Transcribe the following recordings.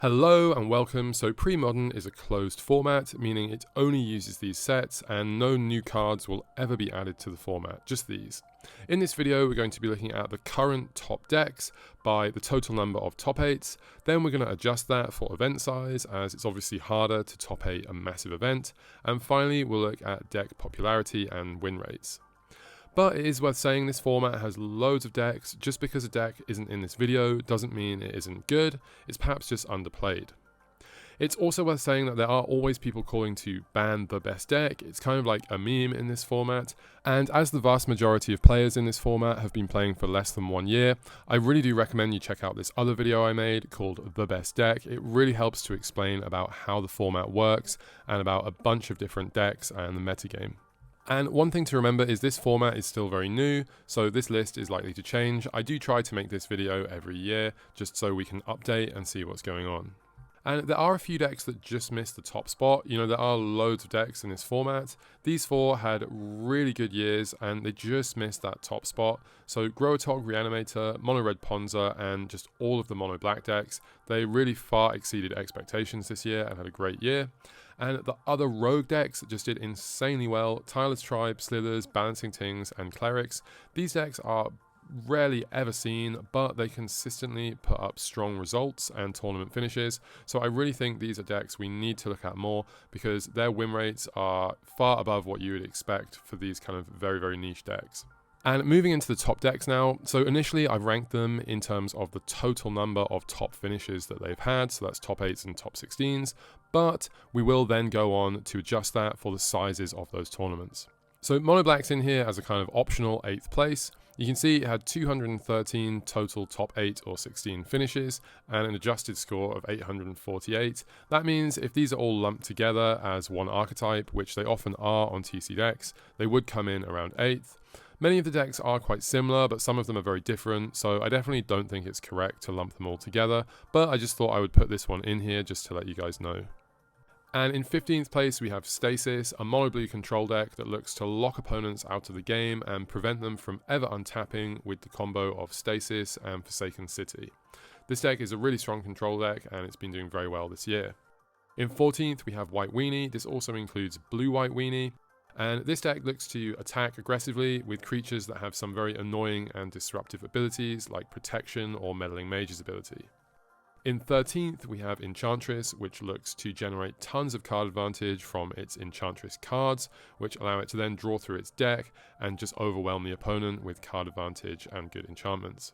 Hello and welcome. So Premodern is a closed format, meaning it only uses these sets and no new cards will ever be added to the format, just these. In this video we're going to be looking at the current top decks by the total number of top 8s, then we're going to adjust that for event size as it's obviously harder to top 8 a massive event, and finally we'll look at deck popularity and win rates. But it is worth saying this format has loads of decks. Just because a deck isn't in this video doesn't mean it isn't good, it's perhaps just underplayed. It's also worth saying that there are always people calling to ban the best deck. It's kind of like a meme in this format, and as the vast majority of players in this format have been playing for less than 1 year, I really do recommend you check out this other video I made called The Best Deck. It really helps to explain about how the format works and about a bunch of different decks and the metagame. And one thing to remember is this format is still very new, so this list is likely to change. I do try to make this video every year, just so we can update and see what's going on. And there are a few decks that just missed the top spot. You know, there are loads of decks in this format. These 4 had really good years and they just missed that top spot. So Growatog Reanimator, Mono Red Ponza, and just all of the Mono Black decks, they really far exceeded expectations this year and had a great year. And the other rogue decks just did insanely well. Tireless Tribe, Slithers, Balancing Tings, and Clerics. These decks are rarely ever seen, but they consistently put up strong results and tournament finishes. So I really think these are decks we need to look at more because their win rates are far above what you would expect for these kind of very, very niche decks. And moving into the top decks now, so initially I ranked them in terms of the total number of top finishes that they've had, so that's top 8s and top 16s, but we will then go on to adjust that for the sizes of those tournaments. So Mono Black's in here as a kind of optional 8th place. You can see it had 213 total top 8 or 16 finishes and an adjusted score of 848. That means if these are all lumped together as one archetype, which they often are on TC decks, they would come in around 8th. Many of the decks are quite similar, but some of them are very different, so I definitely don't think it's correct to lump them all together, but I just thought I would put this one in here just to let you guys know. And in 15th place we have Stasis, a mono blue control deck that looks to lock opponents out of the game and prevent them from ever untapping with the combo of Stasis and Forsaken City. This deck is a really strong control deck and it's been doing very well this year. In 14th we have White Weenie. This also includes Blue White Weenie. And this deck looks to attack aggressively with creatures that have some very annoying and disruptive abilities like Protection or Meddling Mage's ability. In 13th we have Enchantress, which looks to generate tons of card advantage from its Enchantress cards, which allow it to then draw through its deck and just overwhelm the opponent with card advantage and good enchantments.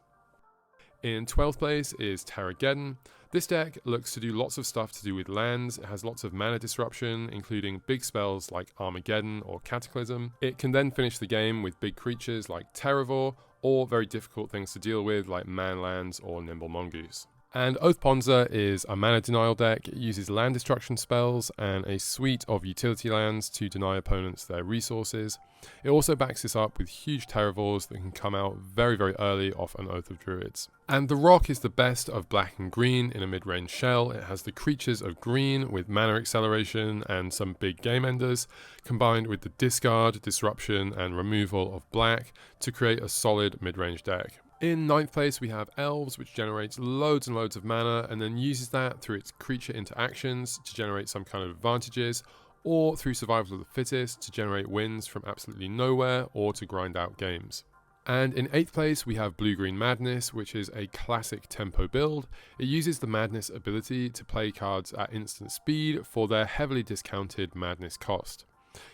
In 12th place is Terrageddon. This deck looks to do lots of stuff to do with lands. It has lots of mana disruption, including big spells like Armageddon or Cataclysm. It can then finish the game with big creatures like Terravor, or very difficult things to deal with like Manlands or Nimble Mongoose. And Oath Ponza is a mana denial deck. It uses land destruction spells and a suite of utility lands to deny opponents their resources. It also backs this up with huge Terravors that can come out very, very early off an Oath of Druids. And the Rock is the best of black and green in a mid-range shell. It has the creatures of green with mana acceleration and some big game enders, combined with the discard, disruption and removal of black to create a solid mid-range deck. In 9th place we have Elves, which generates loads and loads of mana and then uses that through its creature interactions to generate some kind of advantages, or through Survival of the Fittest to generate wins from absolutely nowhere or to grind out games. And in 8th place we have Blue-Green Madness, which is a classic tempo build. It uses the Madness ability to play cards at instant speed for their heavily discounted Madness cost.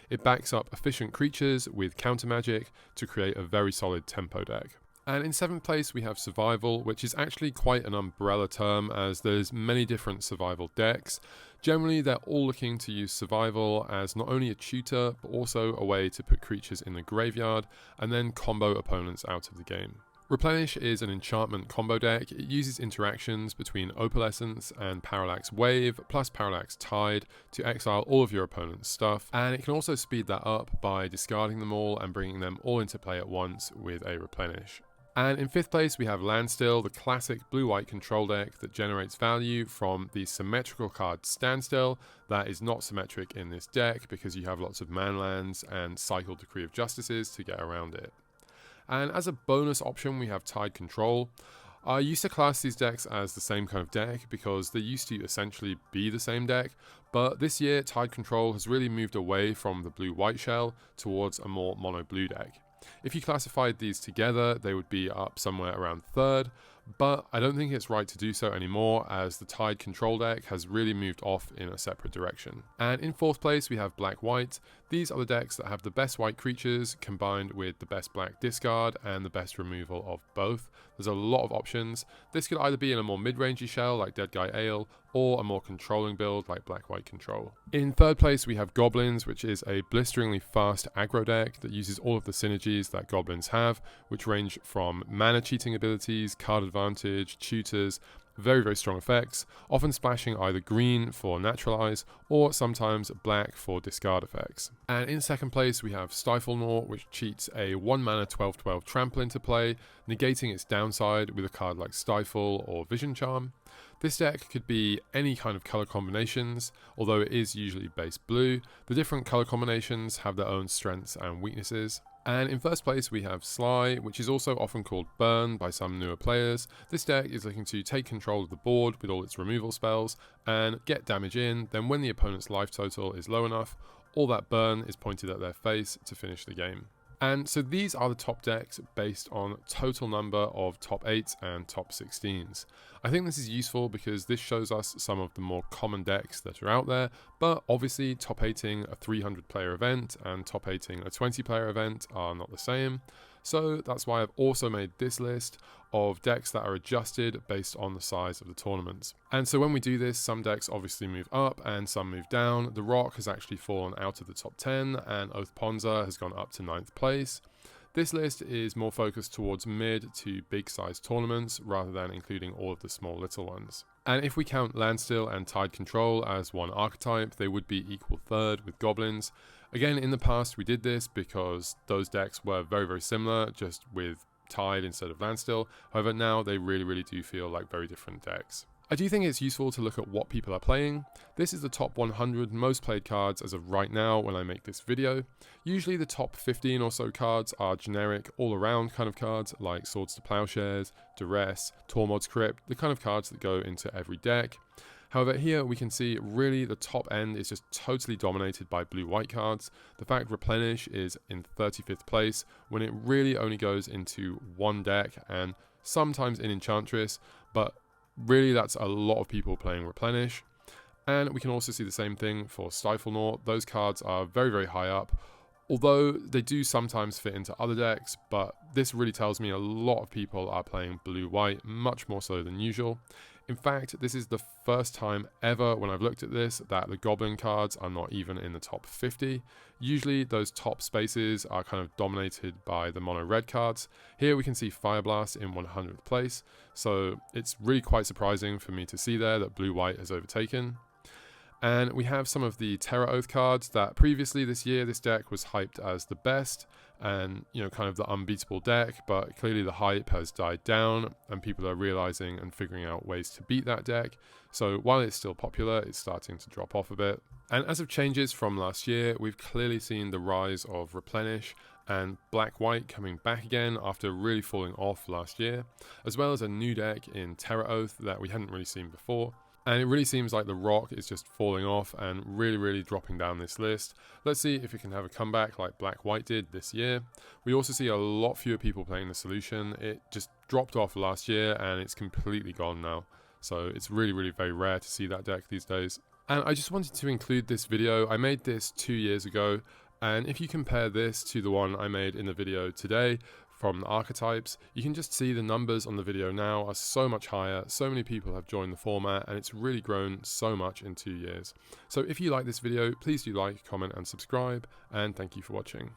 It backs up efficient creatures with counter magic to create a very solid tempo deck. And in 7th place we have Survival, which is actually quite an umbrella term as there's many different survival decks. Generally they're all looking to use Survival as not only a tutor but also a way to put creatures in the graveyard and then combo opponents out of the game. Replenish is an enchantment combo deck. It uses interactions between Opalescence and Parallax Wave plus Parallax Tide to exile all of your opponent's stuff, and it can also speed that up by discarding them all and bringing them all into play at once with a Replenish. And in 5th place we have Landstill, the classic blue-white control deck that generates value from the symmetrical card Standstill that is not symmetric in this deck because you have lots of manlands and cycle Decree of Justices to get around it. And as a bonus option we have Tide Control. I used to class these decks as the same kind of deck because they used to essentially be the same deck, but this year Tide Control has really moved away from the blue-white shell towards a more mono-blue deck. If you classified these together, they would be up somewhere around third, but I don't think it's right to do so anymore as the Tide Control deck has really moved off in a separate direction. And in fourth place we have black-white. These are the decks that have the best white creatures combined with the best black discard and the best removal of both. There's a lot of options. This could either be in a more mid-rangey shell like Dead Guy Ale or a more controlling build like black-white control. In third place we have Goblins, which is a blisteringly fast aggro deck that uses all of the synergies that Goblins have, which range from mana cheating abilities, card advantage, tutors, very strong effects, often splashing either green for naturalize or sometimes black for discard effects. And in second place we have Stiflenor, which cheats a 1 mana 12/12 trample into play, negating its downside with a card like Stifle or Vision Charm. This deck could be any kind of color combinations, although it is usually base blue. The different color combinations have their own strengths and weaknesses. And in first place we have Sly, which is also often called Burn by some newer players. This deck is looking to take control of the board with all its removal spells and get damage in, then when the opponent's life total is low enough, all that burn is pointed at their face to finish the game. And so these are the top decks based on total number of top 8s and top 16s. I think this is useful because this shows us some of the more common decks that are out there, but obviously top 8ing a 300 player event and top 8ing a 20 player event are not the same. So that's why I've also made this list of decks that are adjusted based on the size of the tournaments. And so when we do this, some decks obviously move up and some move down. The Rock has actually fallen out of the top 10 and Oath Ponza has gone up to 9th place. This list is more focused towards mid to big size tournaments rather than including all of the small little ones. And if we count Landstill and Tide Control as one archetype, they would be equal third with Goblins. Again, in the past we did this because those decks were very similar, just with Tide instead of Landstill. However, now they really do feel like very different decks. I do think it's useful to look at what people are playing. This is the top 100 most played cards as of right now when I make this video. Usually the top 15 or so cards are generic all-around kind of cards like Swords to Plowshares, Duress, Tormod's Crypt, the kind of cards that go into every deck. However, here we can see really the top end is just totally dominated by blue-white cards. The fact Replenish is in 35th place when it really only goes into one deck and sometimes in Enchantress, but really that's a lot of people playing Replenish. And we can also see the same thing for Stiflenor. Those cards are very high up, although they do sometimes fit into other decks, but this really tells me a lot of people are playing blue-white, much more so than usual. In fact, this is the first time ever when I've looked at this that the Goblin cards are not even in the top 50. Usually those top spaces are kind of dominated by the mono red cards. Here we can see Fire Blast in 100th place, so it's really quite surprising for me to see there that blue-white has overtaken. And we have some of the Terra Oath cards that previously this year this deck was hyped as the best and, you know, kind of the unbeatable deck, but clearly the hype has died down and people are realizing and figuring out ways to beat that deck. So while it's still popular, it's starting to drop off a bit. And as of changes from last year, we've clearly seen the rise of Replenish and black-white coming back again after really falling off last year, as well as a new deck in Terra Oath that we hadn't really seen before. And it really seems like the Rock is just falling off and really dropping down this list. Let's see if it can have a comeback like Black-White did this year. We also see a lot fewer people playing the Solution. It just dropped off last year and it's completely gone now. So it's really very rare to see that deck these days. And I just wanted to include this video. I made this 2 years ago. And if you compare this to the one I made in the video today, from the archetypes, you can just see the numbers on the video now are so much higher. So many people have joined the format and it's really grown so much in 2 years. So if you like this video, please do like, comment and subscribe, and thank you for watching.